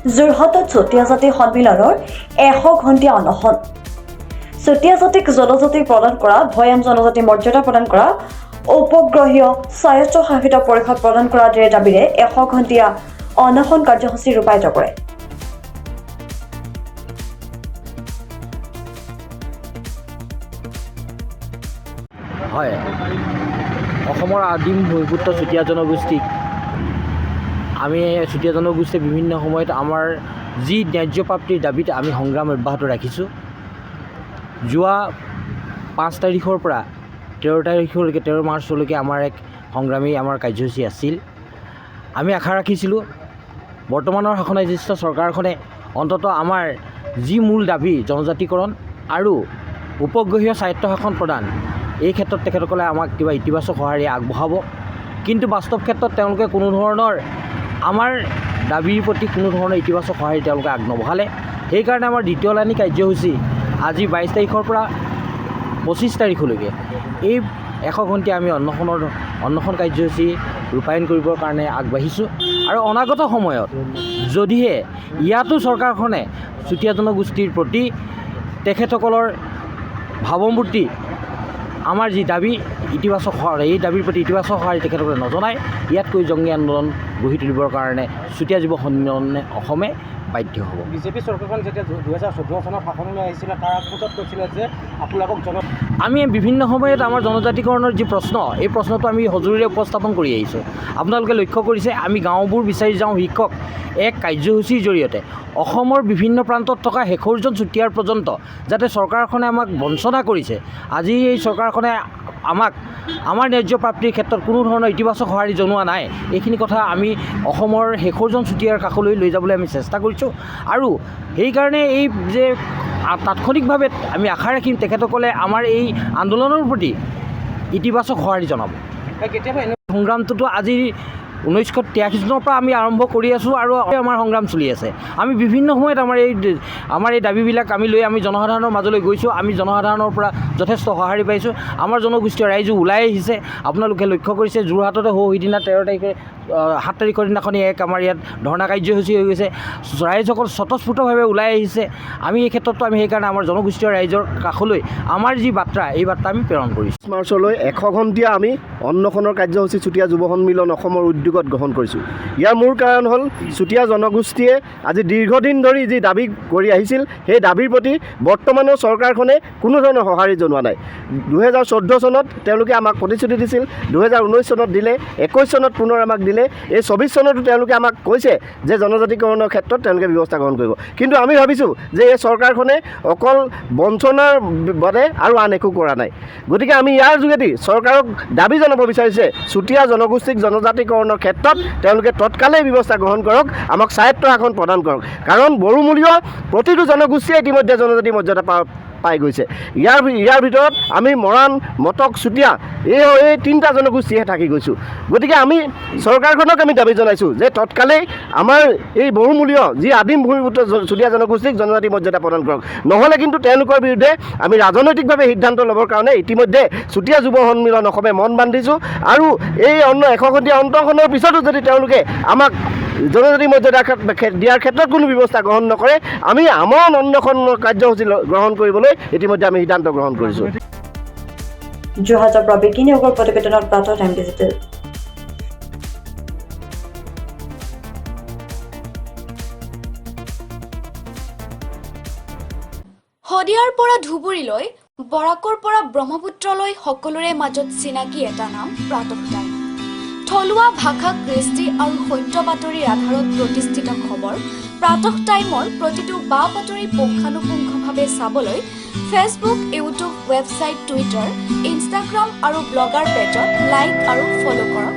যোৰহাটত চুতীয়া জাতি সন্মিলনৰ 100 ঘণ্টীয়া অনশন। চুতীয়া জাতিক জনজাতি প্ৰদান কৰা, ভৈয়াম জনজাতি মৰ্যাদা প্ৰদান কৰা, উপগ্ৰহীয় স্বায়ত্তশাসিত পৰিষদ প্ৰদান কৰা আদিৰ দাবীৰে 100 ঘণ্টীয়া অনশন কাৰ্যসূচী ৰূপায়িত কৰে। হয়, অসমৰ আদিম ভূমিপুত্ৰ চুতীয়া জনগোষ্ঠীক আমি চুতীয়া জনগোষ্ঠীয়ে বিভিন্ন সময়ত আমাৰ যি ন্যায্য প্ৰাপ্তিৰ দাবীত আমি সংগ্ৰাম অব্যাহত ৰাখিছোঁ। যোৱা 5 তাৰিখৰ পৰা 13 তাৰিখলৈকে 13 মাৰ্চলৈকে আমাৰ এক সংগ্ৰামী আমাৰ কাৰ্যসূচী আছিল। আমি আশা ৰাখিছিলোঁ বৰ্তমানৰ শাসনাধিষ্ঠ চৰকাৰখনে অন্ততঃ আমাৰ যি মূল দাবী জনজাতিকৰণ আৰু উপগ্ৰহীয় স্বায়ত্তশাসন প্ৰদান, এই ক্ষেত্ৰত তেখেতসকলে আমাক কিবা ইতিবাচক সঁহাৰি আগবঢ়াব। কিন্তু বাস্তৱ ক্ষেত্ৰত তেওঁলোকে কোনো ধৰণৰ আমাৰ দাবীৰ প্ৰতি কোনো ধৰণৰ ইতিবাচক সঁহাৰি তেওঁলোকে আগনবঢ়ালে। সেইকাৰণে আমাৰ দ্বিতীয় লানি কাৰ্যসূচী আজি 22 তাৰিখৰ পৰা 25 তাৰিখলৈকে এই 100 ঘণ্টীয়া আমি অন্বেষণ কাৰ্যসূচী ৰূপায়ণ কৰিবৰ কাৰণে আগবাঢ়িছোঁ। আৰু অনাগত সময়ত যদিহে ইয়াতো চৰকাৰখনে চুতীয়া জনগোষ্ঠীৰ প্ৰতি তেখেতসকলৰ ভাৱমূৰ্তি, আমাৰ যি দাবী ইতিবাচক সঁহাৰি, এই দাবীৰ প্ৰতি ইতিবাচক সঁহাৰি তেখেতসকলে নজনায়, ইয়াতকৈ জংগী আন্দোলন গঢ়ি তুলিবৰ কাৰণে চুতীয়া যুৱ সন্মিলনে অসমে বাধ্য হ'ব। বিজেপি চৰকাৰখন যেতিয়া 2014 চনত শাসনলৈ আহিছিলে তাৰ আগত কৈছিলে যে আপোনালোকক আমি বিভিন্ন সময়ত আমাৰ জনজাতিকৰণৰ যি প্ৰশ্ন, এই প্ৰশ্নটো আমি সজোৰেৰে উপস্থাপন কৰি আহিছোঁ। আপোনালোকে লক্ষ্য কৰিছে আমি গাঁওবোৰ বিচাৰি যাওঁ শীৰ্ষক এক কাৰ্যসূচীৰ জৰিয়তে অসমৰ বিভিন্ন প্ৰান্তত থকা শেষৰজন চুতীয়াৰ পৰ্যন্ত যাতে চৰকাৰখনে আমাক বঞ্চনা কৰিছে, আজি এই চৰকাৰখনে আমাক আমাৰ ন্যায্য প্ৰাপ্তিৰ ক্ষেত্ৰত কোনো ধৰণৰ ইতিবাচক সঁহাৰি জনোৱা নাই, এইখিনি কথা আমি অসমৰ শেষৰজন চুতীয়াৰ কাষলৈ লৈ যাবলৈ আমি চেষ্টা কৰিছোঁ। আৰু সেইকাৰণে এই যে তাৎক্ষণিকভাৱে আমি আশা ৰাখিম তেখেতসকলে আমাৰ এই আন্দোলনৰ প্ৰতি ইতিবাচক সঁহাৰি জনাব। কেতিয়াবা সংগ্ৰামটোতো আজি 1983 চনৰ পৰা আমি আৰম্ভ কৰি আছোঁ আৰু আমাৰ সংগ্ৰাম চলি আছে। আমি বিভিন্ন সময়ত আমাৰ এই দাবীবিলাক আমি লৈ আমি জনসাধাৰণৰ মাজলৈ গৈছোঁ। আমি জনসাধাৰণৰ পৰা যথেষ্ট সঁহাৰি পাইছোঁ। আমাৰ জনগোষ্ঠীয় ৰাইজো ওলাই আহিছে। আপোনালোকে লক্ষ্য কৰিছে যোৰহাটতে সিদিনা 7 তাৰিখৰ দিনাখনি আমাৰ ইয়াত ধৰ্ণা কাৰ্যসূচী হৈ গৈছে। ৰাইজসকল স্বতঃস্ফূৰ্তভাৱে ওলাই আহিছে। আমি এই ক্ষেত্ৰতো আমি সেইকাৰণে আমাৰ জনগোষ্ঠীয় ৰাইজৰ কাষলৈ আমাৰ যি বাৰ্তা, এই বাৰ্তা আমি প্ৰেৰণ কৰিছোঁ। মাৰ্চলৈ 100 ঘণ্টীয়া আমি অন্বেষণৰ কাৰ্যসূচী চুতীয়া যুৱ সন্মিলন অসমৰ উদ্যোগত গ্ৰহণ কৰিছোঁ। ইয়াৰ মূল কাৰণ হ'ল চুতীয়া জনগোষ্ঠীয়ে আজি দীৰ্ঘদিন ধৰি যি দাবী কৰি আহিছিল, সেই দাবীৰ প্ৰতি বৰ্তমানৰ চৰকাৰখনে কোনো ধৰণৰ সঁহাৰি জনোৱা নাই। 2014 চনত তেওঁলোকে আমাক প্ৰতিশ্ৰুতি দিছিল, 2019 চনত দিলে, 21 চনত পুনৰ আমাক দিলে, এই 24 চনতো তেওঁলোকে আমাক কৈছে যে জনজাতিকৰণৰ ক্ষেত্ৰত তেওঁলোকে ব্যৱস্থা গ্ৰহণ কৰিব। কিন্তু আমি ভাবিছোঁ যে এই চৰকাৰখনে অকল বঞ্চনাৰ বাদে আৰু আন একো কৰা নাই। গতিকে আমি ইয়াৰ যোগেদি চৰকাৰক দাবী জনাব বিচাৰিছে চুতীয়া জনগোষ্ঠীক জনজাতিকৰণৰ ক্ষেত্ৰত তেওঁলোকে তৎকালেই ব্যৱস্থা গ্ৰহণ কৰক, আমাক স্বায়ত্তশাসন প্ৰদান কৰক। কাৰণ বড়োমূলীয় প্ৰতিটো জনগোষ্ঠীয়ে ইতিমধ্যে জনজাতি মৰ্যাদা পাই গৈছে। ইয়াৰ ভিতৰত আমি মৰাণ, মটক, চুতীয়া এই 3টা জনগোষ্ঠীহে থাকি গৈছোঁ। গতিকে আমি চৰকাৰখনক আমি দাবী জনাইছোঁ যে তৎকালেই আমাৰ এই বহুমূলীয় যি আদিম ভূমিপুত্ৰ চুতীয়া জনগোষ্ঠীক জনজাতি মৰ্যাদা প্ৰদান কৰক। নহ'লে কিন্তু তেওঁলোকৰ বিৰুদ্ধে আমি ৰাজনৈতিকভাৱে সিদ্ধান্ত ল'বৰ কাৰণে ইতিমধ্যে চুতীয়া যুৱ সন্মিলন অসমে মন বান্ধিছোঁ। আৰু এই 100 ঘণ্টীয়া অনশনৰ পিছতো যদি তেওঁলোকে আমাক জনজাতি মৰ্যাদা দিয়াৰ ক্ষেত্ৰত কোনো ব্যৱস্থা গ্ৰহণ নকৰে, আমি আমাৰ অন্বেষণ কাৰ্যসূচী গ্ৰহণ কৰিবলৈ ইতিমধ্যে আমি সিদ্ধান্ত গ্ৰহণ কৰিছোঁ। যোৰহাটৰ পৰা বিকি নিয়োগৰ প্ৰতিবেদনত প্ৰাতঃ টাইম ডিজিটেল। শদিয়াৰ পৰা ধুবুৰীলৈ, বৰাকৰ পৰা ব্ৰহ্মপুত্ৰলৈ সকলোৰে মাজত চিনাকি এটা নাম প্ৰাতঃ টাইম। থলুৱা ভাষা, কৃষ্টি আৰু সত্য বাতৰিৰ আধাৰত প্ৰতিষ্ঠিত খবৰ প্ৰাতঃ টাইমৰ প্ৰতিটো বা বাতৰি পুংখানুপুংখভাৱে চাবলৈ Facebook, YouTube, website, Twitter, Instagram আৰু ব্লগাৰ পেজত লাইক আৰু ফ'ল' কৰক।